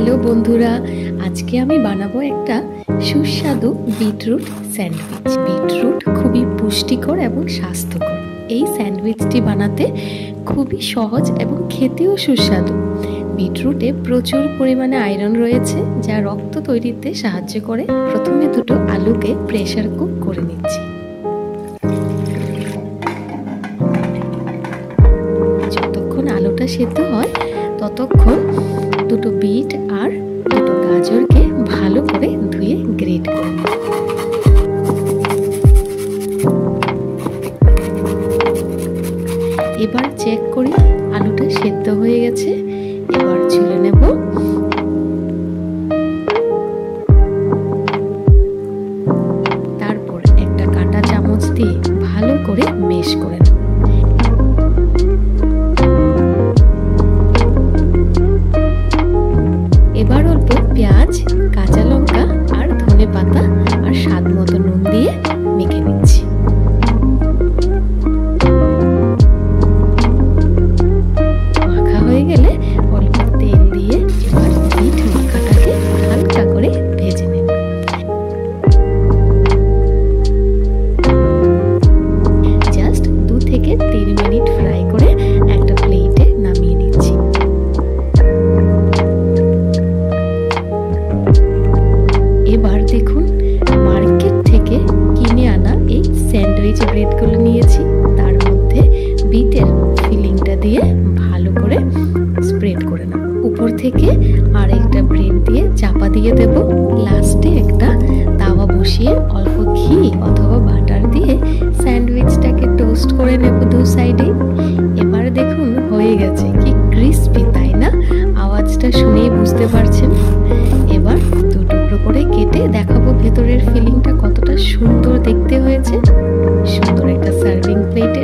Hello বন্ধুরা, আজকে আমি বানাবো একটা সুস্বাদু বিটরুট স্যান্ডউইচ। বিটরুট খুবই পুষ্টিকর এবং স্বাস্থ্যকর। এই স্যান্ডউইচটি বানাতে খুবই সহজ এবং খেতেও সুস্বাদু। বিটরুটে প্রচুর পরিমাণে আয়রন রয়েছে, যা রক্ত তৈরিতে সাহায্য করে। প্রথমে দুটো আলুকে প্রেসার কুক করে নিচ্ছি। যতক্ষণ আলুটা সেদ্ধ হয় ততক্ষণ দুটো বিট আর দুটো গাজরকে ভালো করে ধুয়ে গ্রেট করে নেব। এবার চেক করি আলুটা সেদ্ধ হয়ে গেছে। এবার ছুলে নেব। তারপর একটা কাঁটা চামচ দিয়ে ভালো করে মেশ করে নেব। এবার অল্প পেঁয়াজ, কাঁচা লঙ্কা আর ধনে পাতা আর স্বাদ মতো নুন দিয়ে মেখে নিচ্ছি। মাখা হয়ে গেলে অল্প তেল দিয়ে এবার বিট মাখাটাকে হালকা করে ভেজে নেব। জাস্ট 2 থেকে 3 মিনিট ফ্রাই করে একটা প্লেটে নামিয়ে নিচ্ছি। এবার দেখুন, মার্কেট থেকে কিনে আনা এই স্যান্ডউইচ ব্রেডগুলো নিয়েছি। তার মধ্যে বিটের ফিলিংটা দিয়ে ভালো করে স্প্রেড করে নেব। উপর থেকে আর একটা ব্রেড দিয়ে চাপা দিয়ে দেব। লাস্টে একটা তাওয়া বসিয়ে অল্প ঘি অথবা বাটার দিয়ে স্যান্ডউইচটাকে টোস্ট করে নেব দু সাইডে। এবার দেখুন হয়ে গেছে। কি ক্রিস্পি, তাই না? আওয়াজটা শুনেই বুঝতে পারছেন। এবার দুটো করে কেটে দেখাবো ভেতরের ফিলিংটা কতটা সুন্দর দেখতে হয়েছে। সুন্দর একটা সার্ভিং প্লেটে